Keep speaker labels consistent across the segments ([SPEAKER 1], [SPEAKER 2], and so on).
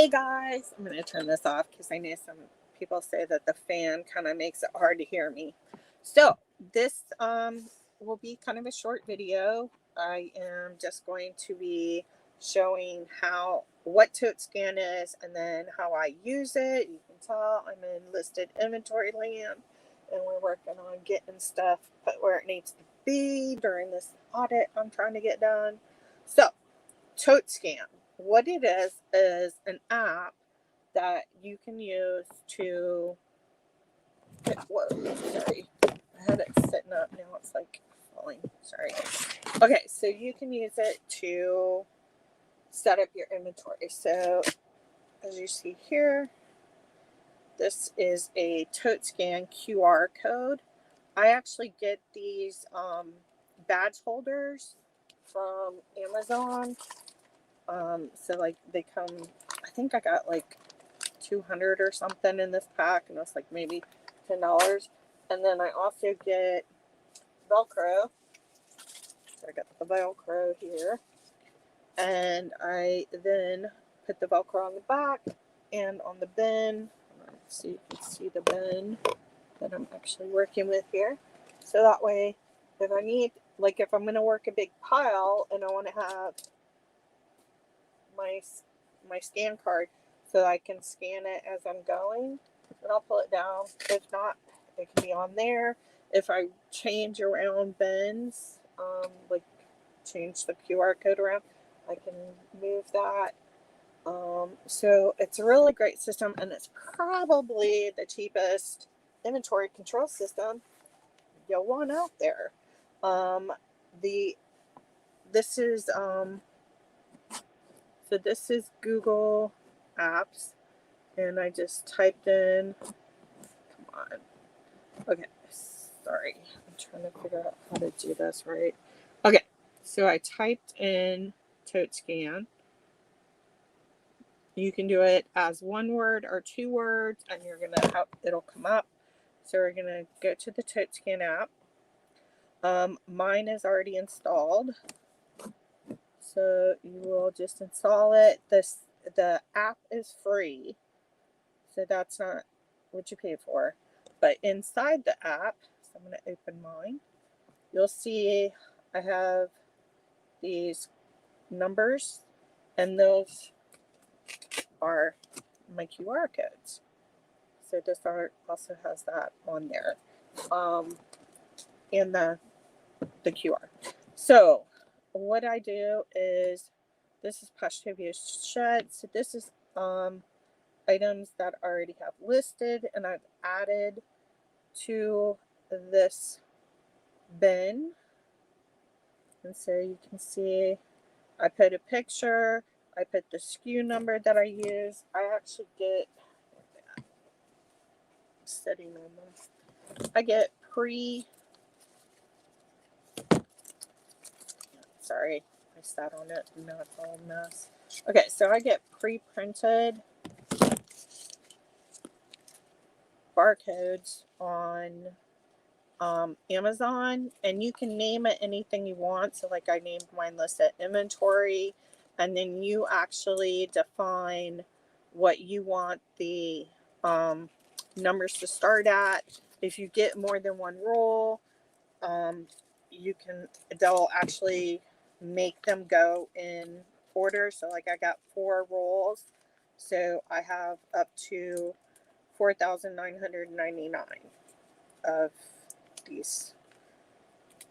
[SPEAKER 1] Hey guys, I'm going to turn this off because I know some people say that the fan kind of makes it hard to hear me. So this will be kind of a short video. I am just going to be showing what ToteScan is and then how I use it. You can tell I'm in listed inventory land and we're working on getting stuff put where it needs to be during this audit I'm trying to get done. So ToteScan. What it is an app that you can use to, whoa, sorry, I had it sitting up, now it's like falling, sorry. Okay, so you can use it to set up your inventory. So as you see here, this is a ToteScan QR code. I actually get these badge holders from Amazon. So like they come, I think I got like 200 or something in this pack, and it's like maybe $10. And then I also get Velcro. So I got the Velcro here, and I then put the Velcro on the back and on the bin. So you can see the bin that I'm actually working with here. So that way, if I need, like if I'm going to work a big pile and I want to have my scan card so I can scan it as I'm going, and I'll pull it down. If not, it can be on there. If I change around bins, like change the QR code around, I can move that. So it's a really great system, and it's probably the cheapest inventory control system you'll want out there. This is Google Apps, and I just typed in, come on, okay, sorry, I'm trying to figure out how to do this right. Okay, so I typed in ToteScan. You can do it as one word or 2 words, and it'll come up. So we're gonna go to the ToteScan app. Mine is already installed, so you will just install it. The app is free, so that's not what you pay for. But inside the app, so I'm going to open mine, you'll see I have these numbers, and those are my QR codes. So this also has that on there, and the QR. So what I do is, this is Pashtavia Shed. So this is items that I already have listed, and I've added to this bin. And so you can see I put a picture, I put the SKU number that I use. I actually get, sitting on them, I get sorry, I sat on it and now it's all a mess. Okay, so I get pre-printed barcodes on Amazon, and you can name it anything you want. So like I named mine listed inventory, and then you actually define what you want the numbers to start at. If you get more than one roll, they'll actually make them go in order. So like I got 4 rolls, so I have up to 4,999 of these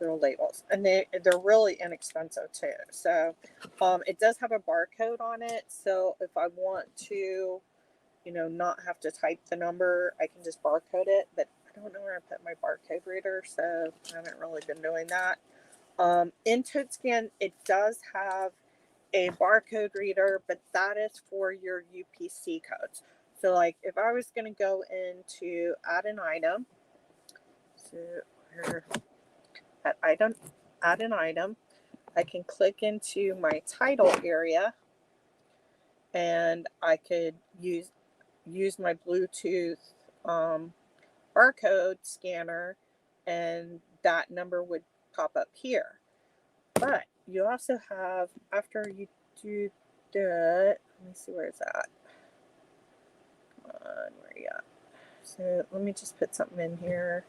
[SPEAKER 1] little labels, and they're really inexpensive too. So it does have a barcode on it, so if I want to, not have to type the number, I can just barcode it. But I don't know where I put my barcode reader, so I haven't really been doing that. In ToteScan, it does have a barcode reader, but that is for your UPC codes. So like if I was going to go into add an item, so we're at add an item, I can click into my title area, and I could use my Bluetooth barcode scanner, and that number would pop up here. But you also have, after you do the, let me see where it's at. where are you at? So let me just put something in here.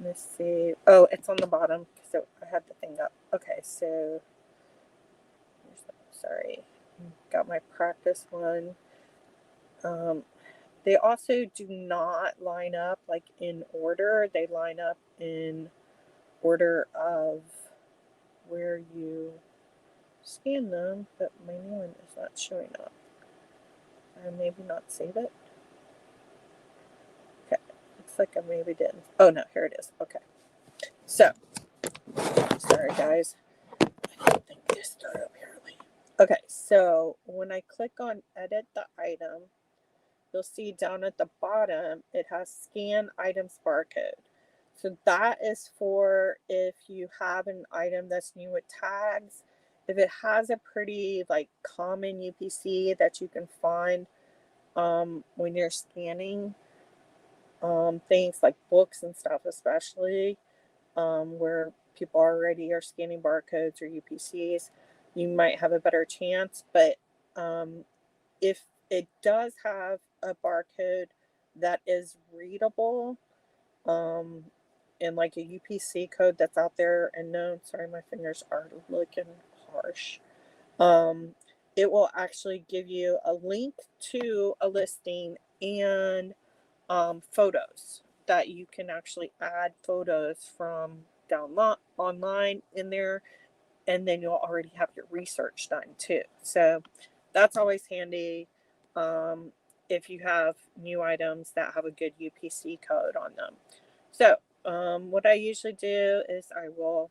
[SPEAKER 1] Let's see. Oh, it's on the bottom. So I had the thing up. Okay, so sorry. Got my practice one. They also do not line up like in order. They line up in order of where you scan them, but my new one is not showing up. Maybe not save it. Okay, looks like I maybe didn't. Oh no, here it is. Okay, so sorry guys, I didn't think this through apparently. Okay, so when I click on edit the item, you'll see down at the bottom it has scan items barcode. So that is for if you have an item that's new with tags. If it has a pretty like common UPC that you can find when you're scanning things like books and stuff, especially where people already are scanning barcodes or UPCs, you might have a better chance. But if it does have a barcode that is readable, and like a UPC code that's out there and known, sorry, my fingers are looking harsh. It will actually give you a link to a listing and photos that you can actually add photos from online in there, and then you'll already have your research done too. So that's always handy if you have new items that have a good UPC code on them. So what I usually do is I will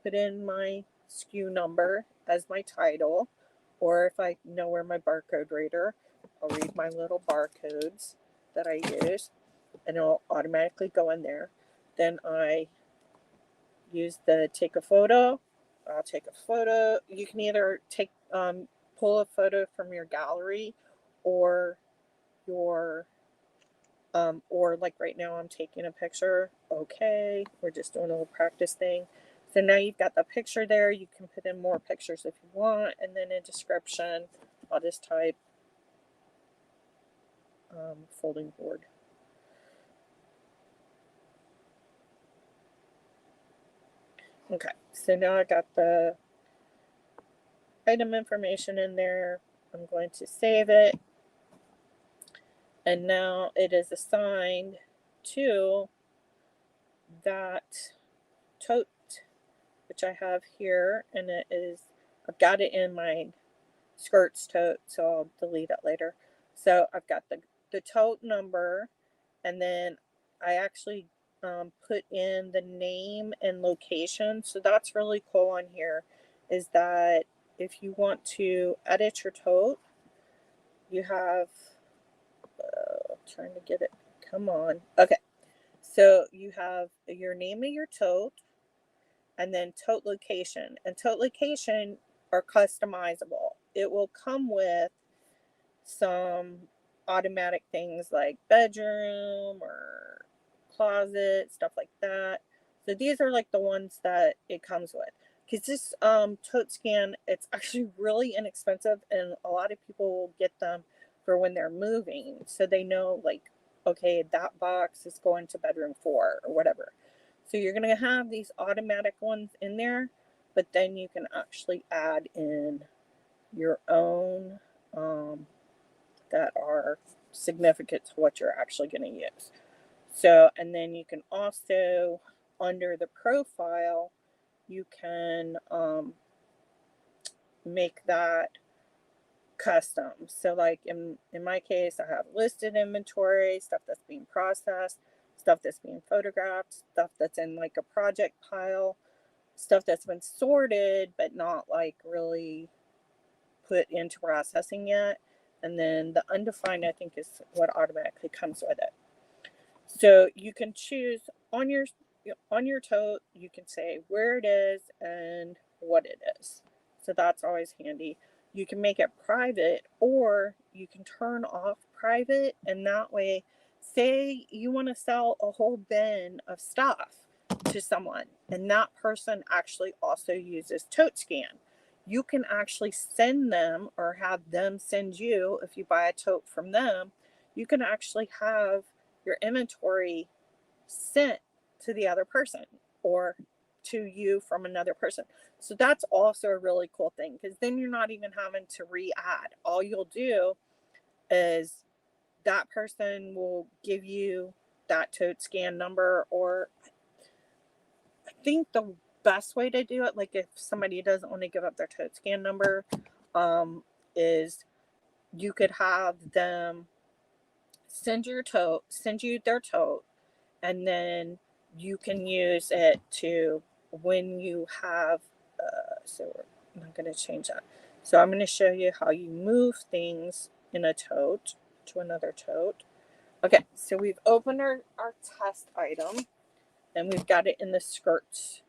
[SPEAKER 1] put in my SKU number as my title, or if I know where my barcode reader, I'll read my little barcodes that I use, and it'll automatically go in there. Then I use the take a photo. I'll take a photo. You can either pull a photo from your gallery, or your or like right now I'm taking a picture. Okay, we're just doing a little practice thing. So now you've got the picture there. You can put in more pictures if you want, and then a description. I'll just type folding board. Okay, so now I got the item information in there. I'm going to save it, and now it is assigned to that tote, which I have here, and I've got it in my skirts tote, so I'll delete it later. So I've got the tote number, and then I actually put in the name and location. So that's really cool on here, is that if you want to edit your tote, you have trying to get it, come on. Okay, so you have your name of your tote, and then tote location. And tote location are customizable. It will come with some automatic things like bedroom or closet, stuff like that. So these are like the ones that it comes with. Because this ToteScan, it's actually really inexpensive, and a lot of people will get them for when they're moving. So they know, like, okay, that box is going to bedroom 4 or whatever. So you're going to have these automatic ones in there, but then you can actually add in your own that are significant to what you're actually going to use. So, and then you can also, under the profile, you can make that custom. So like in my case, I have listed inventory, stuff that's being processed, stuff that's being photographed, stuff that's in like a project pile, stuff that's been sorted but not like really put into processing yet. And then the undefined, I think, is what automatically comes with it. So you can choose on your tote, you can say where it is and what it is. So that's always handy. You can make it private, or you can turn off private, and that way, say you want to sell a whole bin of stuff to someone, and that person actually also uses ToteScan. You can actually send them, or have them send you, if you buy a tote from them, you can actually have your inventory sent to the other person or to you from another person. So that's also a really cool thing, because then you're not even having to re-add. All you'll do is that person will give you that ToteScan number, or I think the best way to do it, like if somebody doesn't want to give up their ToteScan number, is you could have them send you their tote, and then you can use it to, when you have, so I'm not going to change that. So I'm going to show you how you move things in a tote to another tote. Okay, so we've opened our test item, and we've got it in the skirts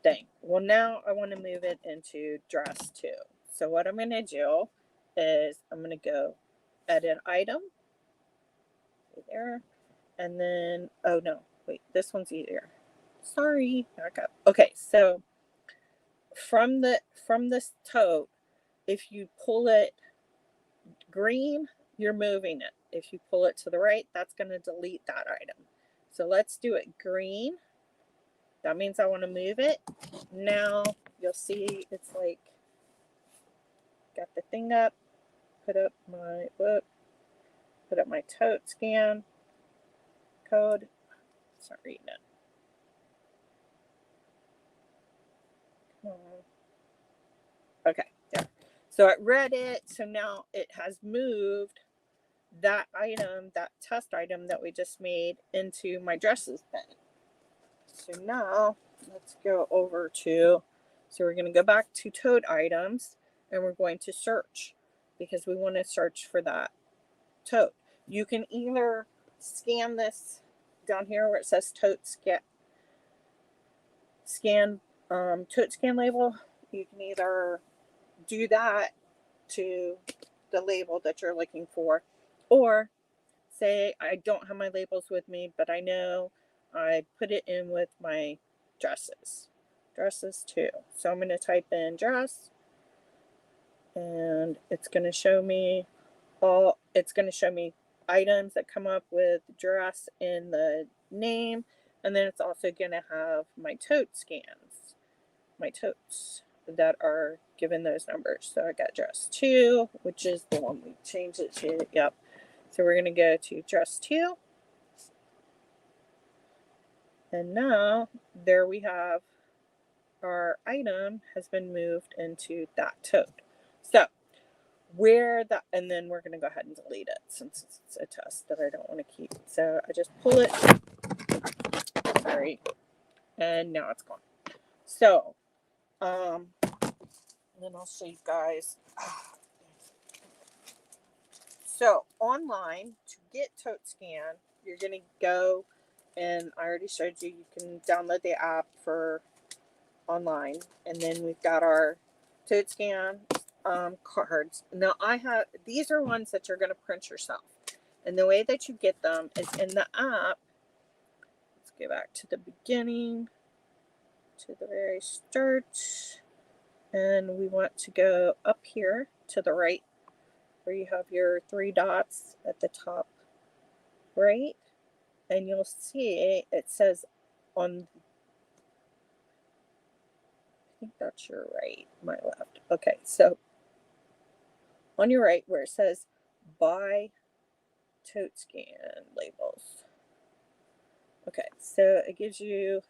[SPEAKER 1] thing. Well, now I want to move it into dress 2. So what I'm going to do is I'm going to go edit item there, and then, oh no, wait, this one's easier. Sorry, back up. Okay, so from this tote, if you pull it green, you're moving it. If you pull it to the right, that's going to delete that item. So let's do it green. That means I want to move it. Now you'll see it's like, got the thing up, put up my ToteScan code. It's not reading it. Come on. Okay, there. So it read it. So now it has moved that item, that test item that we just made, into my dresses bin. So now let's go over to, so we're going to go back to tote items, and we're going to search, because we want to search for that tote. You can either scan this down here where it says ToteScan ToteScan label. You can either do that to the label that you're looking for, or say I don't have my labels with me, but I know I put it in with my dresses too. So I'm going to type in dress, and it's going to show me items that come up with dress in the name, and then it's also going to have my tote scans, my totes that are given those numbers. So I got dress 2, which is the one we changed it to. Yep. So we're going to go to dress 2. And now there we have our item has been moved into that tote. So and then we're going to go ahead and delete it, since it's a test that I don't want to keep. So I just pull it, sorry, and now it's gone. So, and then I'll show you guys. So online, to get ToteScan, you're going to go, and I already showed you, you can download the app for online, and then we've got our ToteScan cards. Now these are ones that you're going to print yourself, and the way that you get them is in the app. Let's go back to the beginning, to the very start, and we want to go up here to the right, where you have your 3 dots at the top right, and you'll see it says on, I think that's your right, my left. Okay, so on your right, where it says buy ToteScan labels. Okay, so it gives you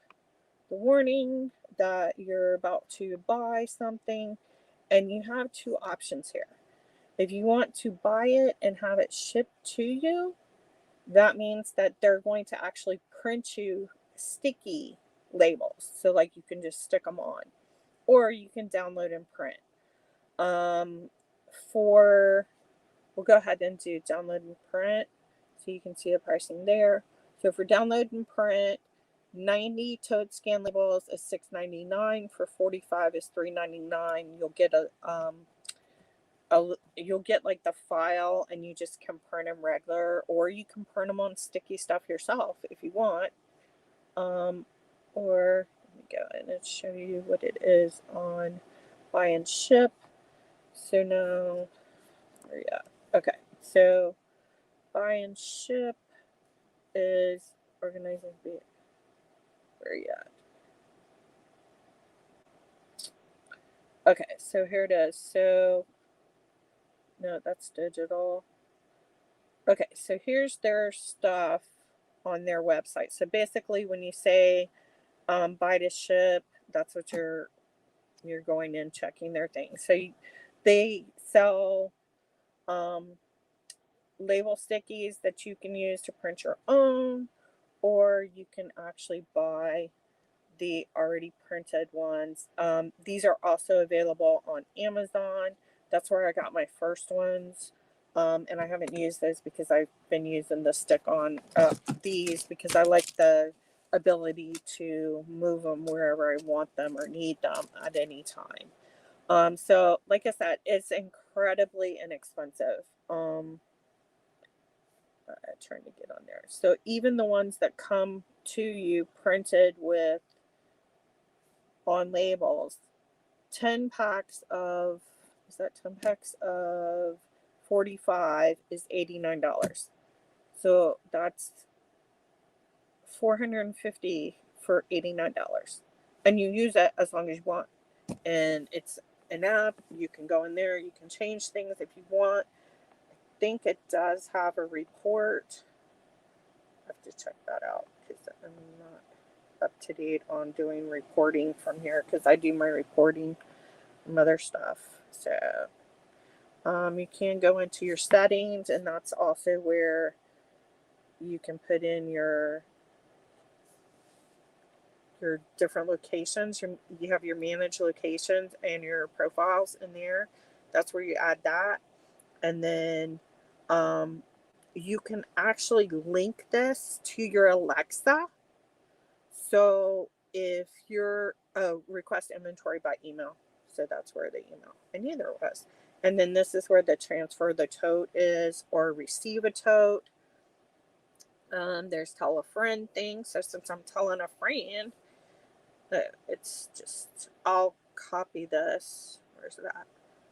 [SPEAKER 1] the warning that you're about to buy something, and you have 2 options here. If you want to buy it and have it shipped to you, that means that they're going to actually print you sticky labels, so like you can just stick them on, or you can download and print. We'll go ahead and do download and print, so you can see the pricing there. So for download and print, 90 ToteScan labels is $6.99. For 45 is $3.99. You'll get you'll get like the file, and you just can print them regular, or you can print them on sticky stuff yourself if you want. Or let me go in and show you what it is on buy and ship. So now, okay, so buy and ship is organizing. Where are you at? Okay, so here it is. So, no, that's digital. Okay, so here's their stuff on their website. So basically, when you say buy to ship, that's what you're going in checking their things. So they sell label stickies that you can use to print your own, or you can actually buy the already printed ones. These are also available on Amazon. That's where I got my first ones. And I haven't used those because I've been using the stick-on these because I like the ability to move them wherever I want them or need them at any time. So like I said, it's incredibly inexpensive. Trying to get on there. So even the ones that come to you printed with on labels, 10 packs of, is that 10 packs of 45 is $89. So that's $450 for $89. And you use it as long as you want. And it's an app. You can go in there. You can change things if you want. I think it does have a report. I have to check that out because I'm not up to date on doing reporting from here because I do my reporting from other stuff. So you can go into your settings, and that's also where you can put in your different locations. You have your managed locations and your profiles in there. That's where you add that. And then you can actually link this to your Alexa. So if you're request inventory by email, so that's where the email, I knew there was. And then this is where the transfer the tote is, or receive a tote. There's tell a friend thing. So since I'm telling a friend, it's just, I'll copy this. Where's that?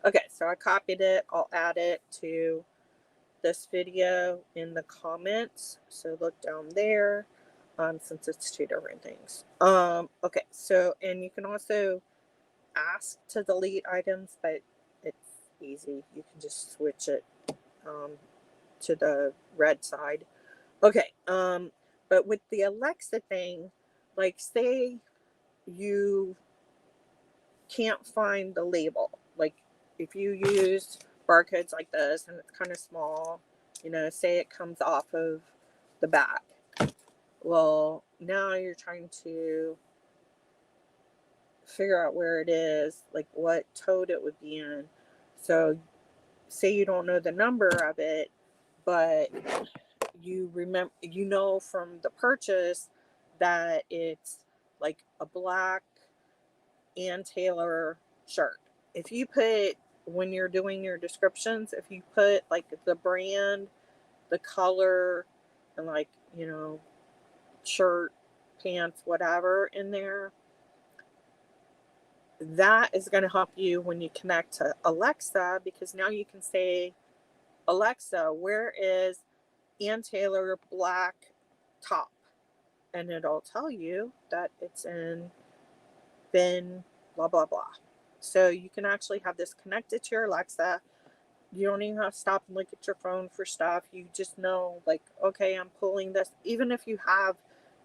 [SPEAKER 1] Okay, so I copied it. I'll add it to this video in the comments. So look down there. Since it's two different things. Okay, so, and you can also ask to delete items, but it's easy. You can just switch it to the red side. Okay, but with the Alexa thing, like say you can't find the label, like if you use barcodes like this and it's kind of small, you know, say it comes off of the back. Well, now you're trying to figure out where it is, like what tote it would be in. So say you don't know the number of it, but you remember, you know, from the purchase that it's like a black Ann Taylor shirt. If you put, when you're doing your descriptions, if you put like the brand, the color, and like, you know, shirt, pants, whatever in there, that is going to help you when you connect to Alexa, because now you can say, Alexa, where is Ann Taylor black top? And it'll tell you that it's in bin blah blah blah. So you can actually have this connected to your Alexa. You don't even have to stop and look at your phone for stuff. You just know, like, okay, I'm pulling this. Even if you have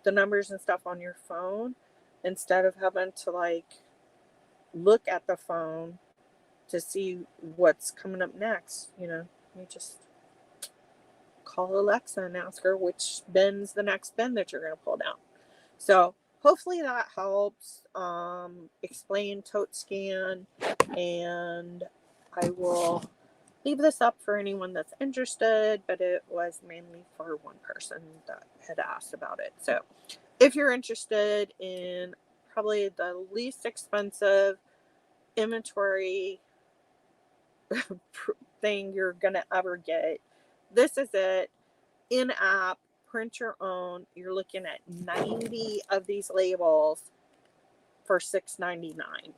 [SPEAKER 1] the numbers and stuff on your phone, instead of having to like look at the phone to see what's coming up next, you know, you just call Alexa and ask her which bin's the next bin that you're going to pull down. So hopefully that helps explain ToteScan, and I will leave this up for anyone that's interested, but it was mainly for one person that had asked about it. So if you're interested in probably the least expensive inventory thing you're gonna ever get, this is it. In app, print your own. You're looking at 90 of these labels for $6.99.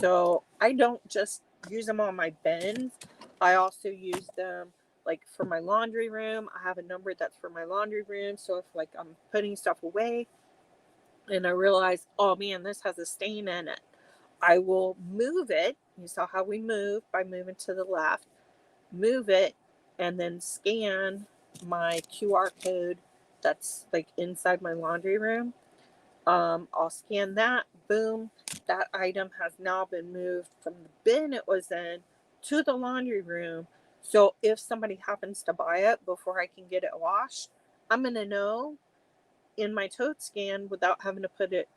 [SPEAKER 1] So I don't just use them on my bins, I also use them Like for my laundry room, I have a number that's for my laundry room. So if like I'm putting stuff away and I realize, oh man, this has a stain in it, I will move it. You saw how we move by moving to the left, move it, and then scan my QR code that's like inside my laundry room. I'll scan that. Boom, that item has now been moved from the bin it was in to the laundry room. So if somebody happens to buy it before I can get it washed, I'm going to know in my ToteScan without having to put it,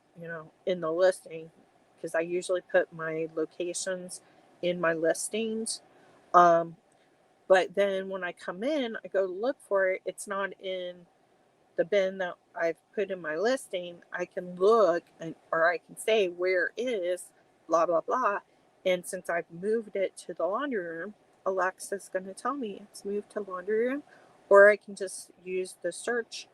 [SPEAKER 1] in the listing, because I usually put my locations in my listings. Um, but then when I come in, I go look for it. It's not in the bin that I've put in my listing. I can look or I can say where is blah blah blah. And since I've moved it to the laundry room, Alexa's going to tell me it's moved to laundry room, or I can just use the search.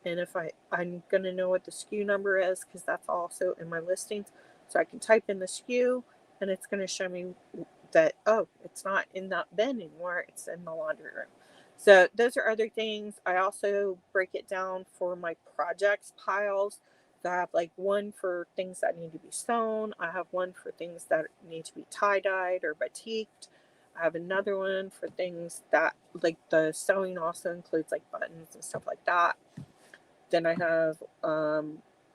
[SPEAKER 1] And if I'm going to know what the SKU number is, because that's also in my listings, so I can type in the SKU and it's going to show me that, oh, it's not in that bin anymore, it's in the laundry room. So those are other things. I also break it down for my projects piles. So I have like one for things that need to be sewn. I have one for things that need to be tie-dyed or batiqued. I have another one for things that, like, the sewing also includes like buttons and stuff like that. Then I have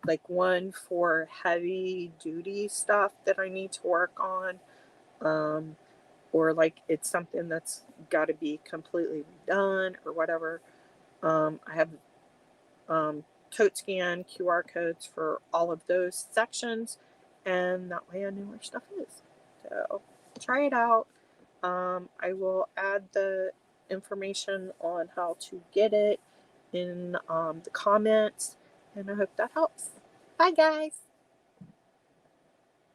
[SPEAKER 1] like one for heavy duty stuff that I need to work on. Um, or like it's something that's got to be completely redone or whatever. I have ToteScan QR codes for all of those sections, and that way I know where stuff is. So try it out. I will add the information on how to get it in the comments, and I hope that helps. Bye, guys.